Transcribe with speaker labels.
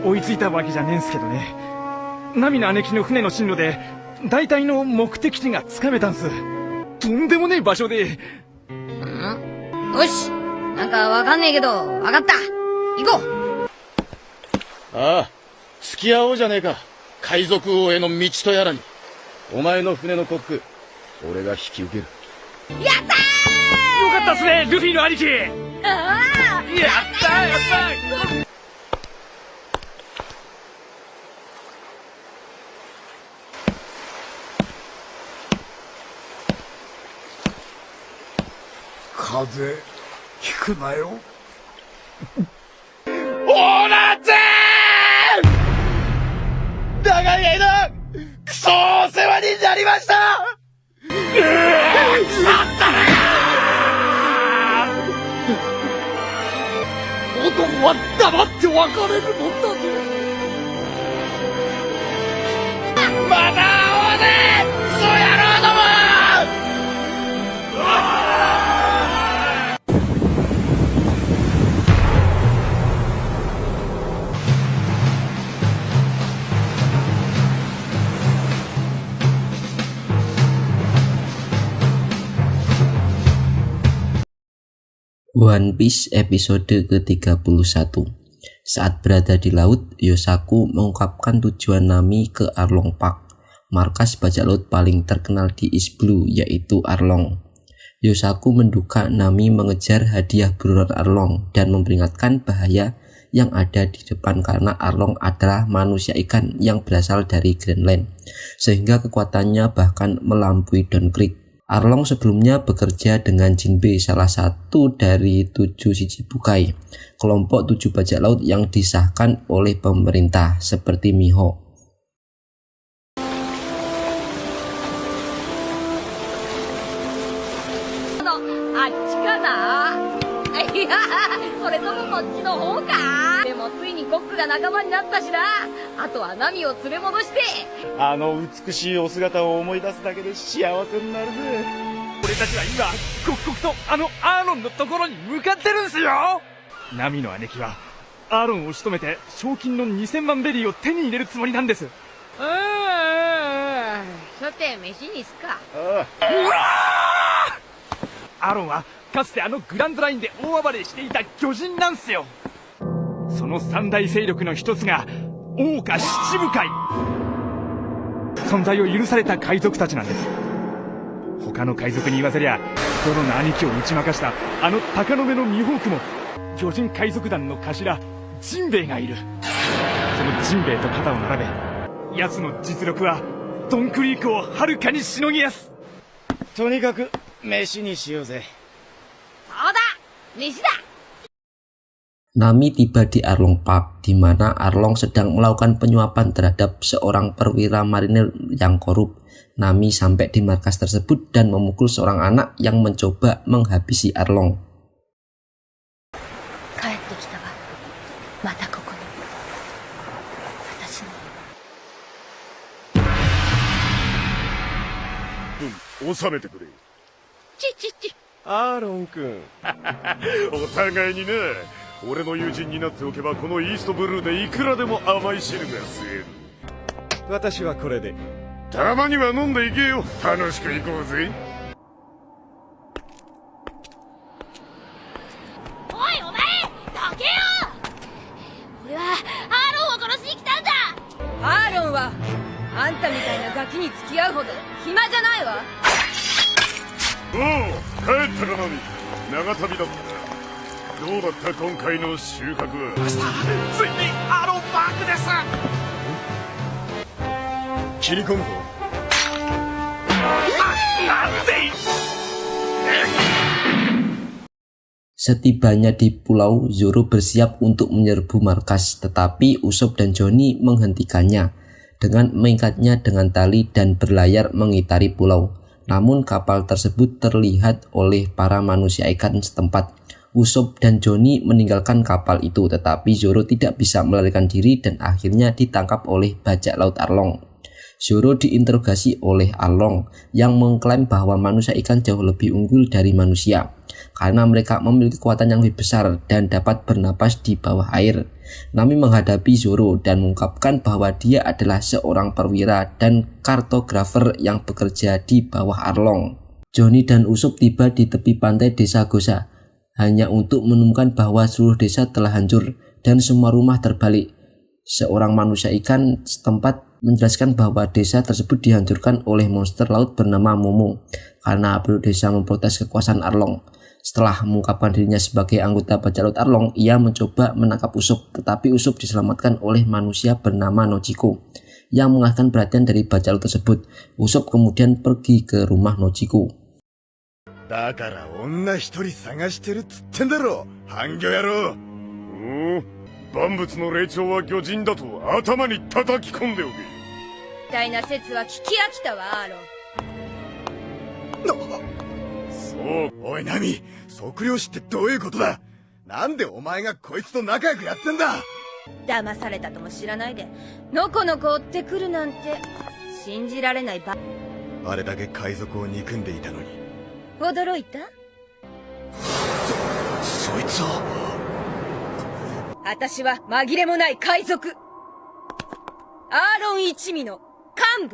Speaker 1: 追いついたわけじゃねえんすけどね。ナミの姉貴の船の進路で大体の目的地がつかめたんす。とんでもねえ場所で。
Speaker 2: よし、なんかわかんねえけど、わかった。行こう。
Speaker 3: ああ、付き合おうじゃねえか。海賊王への道とやらに。お前の船のコック、俺が引き受ける。
Speaker 2: やったー！
Speaker 1: よかったっすね、ルフィの兄貴。
Speaker 2: ああ、
Speaker 1: やったーやったー。
Speaker 4: 風邪ひくなよ。
Speaker 3: おなつー！長い間クソお世話になりました。
Speaker 4: 男は黙って別れるもんだぜ。
Speaker 3: また会おうぜクソ野郎ども。
Speaker 5: One Piece episode ke-31. Saat berada di laut, Yosaku mengungkapkan tujuan Nami ke Arlong Park, markas bajak laut paling terkenal di East Blue, yaitu Arlong. Yosaku menduga Nami mengejar hadiah buruan Arlong dan memperingatkan bahaya yang ada di depan karena Arlong adalah manusia ikan yang berasal dari Greenland, sehingga kekuatannya bahkan melampaui Don Krieg. Arlong sebelumnya bekerja dengan Jinbei, salah satu dari 7 Shichibukai, kelompok 7 bajak laut yang disahkan oleh pemerintah seperti Miho.
Speaker 2: あっちかな。いや、それともこっちの方か。でもついにコックが仲間になったしな。あとはナミを連れ戻して、
Speaker 3: あの美しいお姿を思い出すだけで幸せになるぜ。
Speaker 1: 俺たちは今刻々とあのアーロンのところに向かってるんすよ。ナミの姉貴はアーロンを仕留めて賞金の2000万ベリーを手に入れるつもりなんです。
Speaker 2: さて飯にすか。
Speaker 1: アーロンはかつてあのグランドラインで大暴れしていた巨人なんすよ。その三大勢力の一つが桜花七部会。存在を許された海賊たちなんです。他の海賊に言わせりゃゾロの兄貴を打ち負かしたあの鷹の目のミホークも巨人海賊団の頭ジンベエがいる。そのジンベエと肩を並べ、奴の実力はドンクリークをはるかにしのぎやす。
Speaker 3: とにかく飯にしようぜ。
Speaker 2: そうだ、飯だ。
Speaker 5: Nami tiba di Arlong Park, di mana Arlong sedang melakukan penyuapan terhadap seorang perwira marinir yang korup. Nami sampai di markas tersebut dan memukul seorang anak yang mencoba menghabisi Arlong.
Speaker 2: 帰ってきたわ。またここに。私の。
Speaker 6: 収めてくれ。
Speaker 2: ち。
Speaker 6: アーロン君。お互いにね。俺の友人になっておけばこのイーストブルーでいくらでも甘い汁が吸える。
Speaker 7: 私はこれで。
Speaker 6: たまには飲んでいけよ。楽しく行こうぜ。
Speaker 2: おいお前、どけよ。俺はアーロンを殺しに来たんだ。アーロンはあんたみたいなガキに付き合うほど暇じゃないわ。
Speaker 6: おう、帰ったかナミ。長旅だった。どうだった今回の収穫は。
Speaker 1: ついにアーロンパークです。
Speaker 6: 切り込むぞ。
Speaker 1: なんで。
Speaker 5: Setibanya di pulau, Zoro bersiap untuk menyerbu markas, tetapi Usopp dan Johnny menghentikannya dengan mengikatnya dengan tali dan berlayar mengitari pulau. Namun kapal tersebut terlihat oleh para manusia ikan setempat. Usopp dan Johnny meninggalkan kapal itu, tetapi Zoro tidak bisa melarikan diri dan akhirnya ditangkap oleh bajak laut Arlong. Zoro diinterogasi oleh Arlong yang mengklaim bahwa manusia ikan jauh lebih unggul dari manusia. karena mereka memiliki kekuatan yang lebih besar dan dapat bernapas di bawah air. Nami menghadapi Zoro dan mengungkapkan bahwa dia adalah seorang perwira dan kartografer yang bekerja di bawah Arlong. Johnny dan Usopp tiba di tepi pantai desa Gosa hanya untuk menemukan bahwa seluruh desa telah hancur dan semua rumah terbalik. Seorang manusia ikan setempat menjelaskan bahwa desa tersebut dihancurkan oleh monster laut bernama Momo karena penduduk desa memprotes kekuasaan Arlong. Setelah mengungkapkan dirinya sebagai anggota bajak laut Arlong, ia mencoba menangkap Usopp, tetapi Usopp diselamatkan oleh manusia bernama Nojiko yang mengalihkan perhatian dari bajak laut tersebut. Usopp kemudian pergi ke rumah Nojiko.
Speaker 6: だから女一人探してるっつってんだろ、半魚野郎。万物の霊長は魚人だと頭に叩き込んでおけ。
Speaker 2: みたいな説は聞き飽きたわ、アーロン。
Speaker 6: そう、おいナミ、測量士ってどういうことだ。なんでお前がこいつと仲良くやってんだ。
Speaker 2: 騙されたとも知らないでのこのこ追ってくるなんて信じられないば。
Speaker 6: あれだけ海賊を憎んでいたのに。
Speaker 2: 驚いた？
Speaker 6: そいつは。
Speaker 2: 私は紛れもない海賊アーロン一味の幹部。